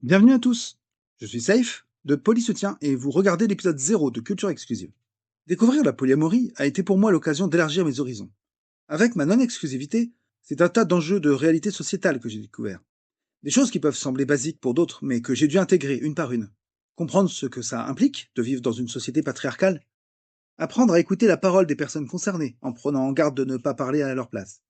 Bienvenue à tous, je suis Safe de Polysoutien et vous regardez l'épisode 0 de Culture Exclusive. Découvrir la polyamorie a été pour moi l'occasion d'élargir mes horizons. Avec ma non-exclusivité, c'est un tas d'enjeux de réalité sociétale que j'ai découvert. Des choses qui peuvent sembler basiques pour d'autres, mais que j'ai dû intégrer une par une. Comprendre ce que ça implique de vivre dans une société patriarcale. Apprendre à écouter la parole des personnes concernées en prenant en garde de ne pas parler à leur place.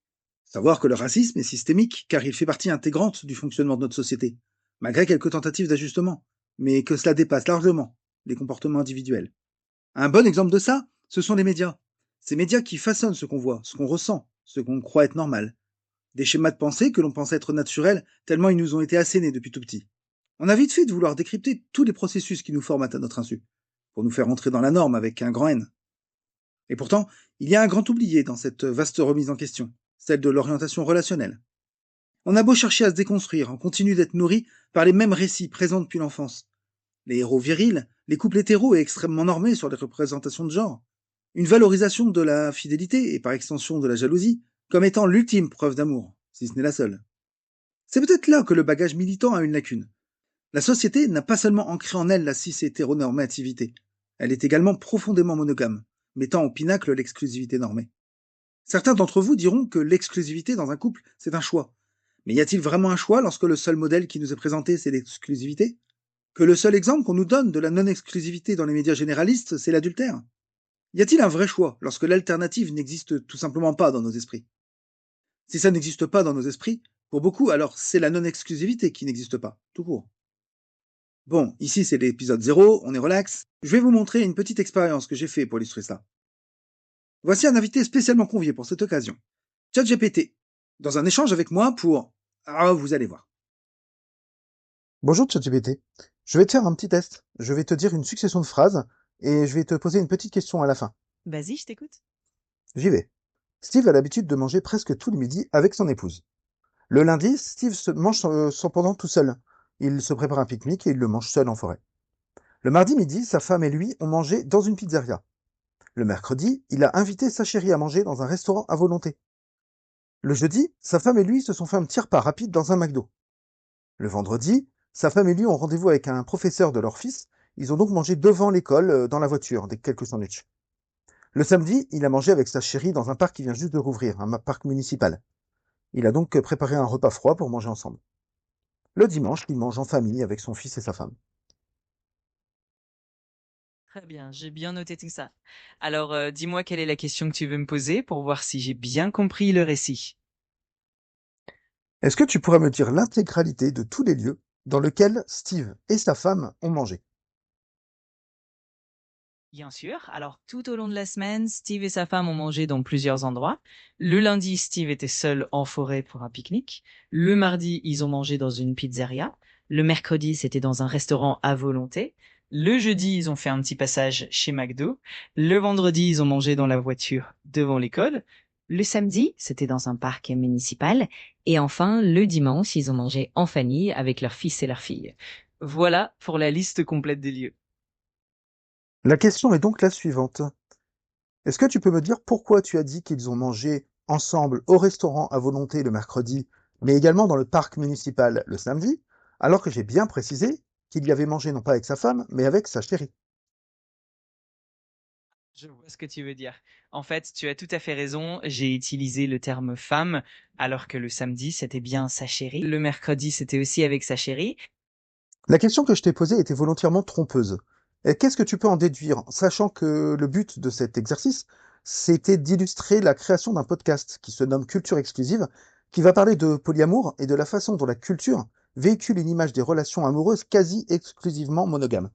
Savoir que le racisme est systémique car il fait partie intégrante du fonctionnement de notre société, malgré quelques tentatives d'ajustement, mais que cela dépasse largement les comportements individuels. Un bon exemple de ça, ce sont les médias. Ces médias qui façonnent ce qu'on voit, ce qu'on ressent, ce qu'on croit être normal. Des schémas de pensée que l'on pense être naturels tellement ils nous ont été assénés depuis tout petit. On a vite fait de vouloir décrypter tous les processus qui nous formatent à notre insu, pour nous faire entrer dans la norme avec un grand N. Et pourtant, il y a un grand oublié dans cette vaste remise en question, celle de l'orientation relationnelle. On a beau chercher à se déconstruire, on continue d'être nourri par les mêmes récits présents depuis l'enfance. Les héros virils, les couples hétéros et extrêmement normés sur les représentations de genre. Une valorisation de la fidélité et par extension de la jalousie comme étant l'ultime preuve d'amour, si ce n'est la seule. C'est peut-être là que le bagage militant a une lacune. La société n'a pas seulement ancré en elle la cis-hétéronormativité, elle est également profondément monogame, mettant au pinacle l'exclusivité normée. Certains d'entre vous diront que l'exclusivité dans un couple, c'est un choix. Mais y a-t-il vraiment un choix lorsque le seul modèle qui nous est présenté, c'est l'exclusivité? Que le seul exemple qu'on nous donne de la non-exclusivité dans les médias généralistes, c'est l'adultère? Y a-t-il un vrai choix lorsque l'alternative n'existe tout simplement pas dans nos esprits? Si ça n'existe pas dans nos esprits, pour beaucoup, alors c'est la non-exclusivité qui n'existe pas, tout court. Bon, ici c'est l'épisode 0, on est relax. Je vais vous montrer une petite expérience que j'ai fait pour illustrer ça. Voici un invité spécialement convié pour cette occasion. ChatGPT, dans un échange avec moi pour... Ah, vous allez voir. Bonjour ChatGPT. Je vais te faire un petit test. Je vais te dire une succession de phrases et je vais te poser une petite question à la fin. Vas-y, je t'écoute. J'y vais. Steve a l'habitude de manger presque tous les midis avec son épouse. Le lundi, Steve se mange cependant tout seul. Il se prépare un pique-nique et il le mange seul en forêt. Le mardi midi, sa femme et lui ont mangé dans une pizzeria. Le mercredi, il a invité sa chérie à manger dans un restaurant à volonté. Le jeudi, sa femme et lui se sont fait un petit repas rapide dans un McDo. Le vendredi, sa femme et lui ont rendez-vous avec un professeur de leur fils. Ils ont donc mangé devant l'école, dans la voiture, des quelques sandwichs. Le samedi, il a mangé avec sa chérie dans un parc qui vient juste de rouvrir, un parc municipal. Il a donc préparé un repas froid pour manger ensemble. Le dimanche, il mange en famille avec son fils et sa femme. Très bien, j'ai bien noté tout ça. Alors, dis-moi quelle est la question que tu veux me poser pour voir si j'ai bien compris le récit. Est-ce que tu pourrais me dire l'intégralité de tous les lieux dans lesquels Steve et sa femme ont mangé? Bien sûr. Alors, tout au long de la semaine, Steve et sa femme ont mangé dans plusieurs endroits. Le lundi, Steve était seul en forêt pour un pique-nique. Le mardi, ils ont mangé dans une pizzeria. Le mercredi, c'était dans un restaurant à volonté. Le jeudi, ils ont fait un petit passage chez McDo. Le vendredi, ils ont mangé dans la voiture devant l'école. Le samedi, c'était dans un parc municipal. Et enfin, le dimanche, ils ont mangé en famille avec leur fils et leur fille. Voilà pour la liste complète des lieux. La question est donc la suivante. Est-ce que tu peux me dire pourquoi tu as dit qu'ils ont mangé ensemble au restaurant à volonté le mercredi, mais également dans le parc municipal le samedi, alors que j'ai bien précisé qu'il y avait mangé non pas avec sa femme, mais avec sa chérie? Je vois ce que tu veux dire. En fait, tu as tout à fait raison. J'ai utilisé le terme femme, alors que le samedi, c'était bien sa chérie. Le mercredi, c'était aussi avec sa chérie. La question que je t'ai posée était volontairement trompeuse. Et qu'est-ce que tu peux en déduire, sachant que le but de cet exercice, c'était d'illustrer la création d'un podcast qui se nomme Culture Exclusive, qui va parler de polyamour et de la façon dont la culture véhicule une image des relations amoureuses quasi exclusivement monogames.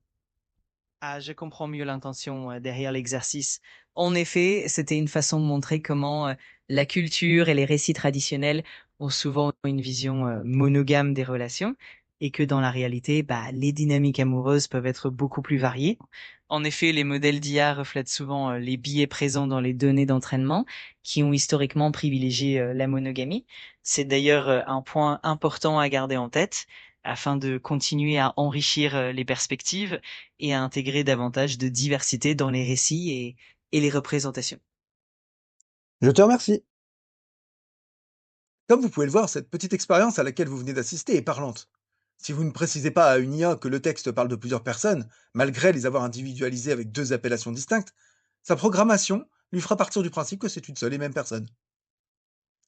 Ah, je comprends mieux l'intention derrière l'exercice. En effet, c'était une façon de montrer comment la culture et les récits traditionnels ont souvent une vision monogame des relations et que dans la réalité, bah, les dynamiques amoureuses peuvent être beaucoup plus variées. En effet, les modèles d'IA reflètent souvent les biais présents dans les données d'entraînement qui ont historiquement privilégié la monogamie. C'est d'ailleurs un point important à garder en tête afin de continuer à enrichir les perspectives et à intégrer davantage de diversité dans les récits et les représentations. Je te remercie. Comme vous pouvez le voir, cette petite expérience à laquelle vous venez d'assister est parlante. Si vous ne précisez pas à une IA que le texte parle de plusieurs personnes, malgré les avoir individualisées avec 2 appellations distinctes, sa programmation lui fera partir du principe que c'est une seule et même personne.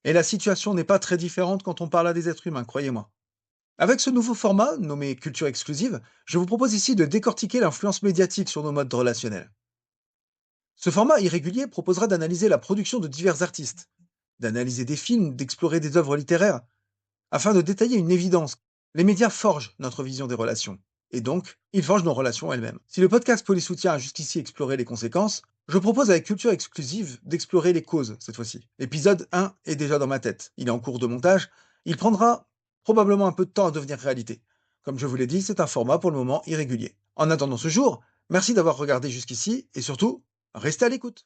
Et la situation n'est pas très différente quand on parle à des êtres humains, croyez-moi. Avec ce nouveau format, nommé culture exclusive, je vous propose ici de décortiquer l'influence médiatique sur nos modes relationnels. Ce format irrégulier proposera d'analyser la production de divers artistes, d'analyser des films, d'explorer des œuvres littéraires, afin de détailler une évidence. Les médias forgent notre vision des relations, et donc, ils forgent nos relations elles-mêmes. Si le podcast Polysoutien a jusqu'ici exploré les conséquences, je propose avec Culture Exclusive d'explorer les causes cette fois-ci. L'épisode 1 est déjà dans ma tête, il est en cours de montage, il prendra probablement un peu de temps à devenir réalité. Comme je vous l'ai dit, c'est un format pour le moment irrégulier. En attendant ce jour, merci d'avoir regardé jusqu'ici, et surtout, restez à l'écoute.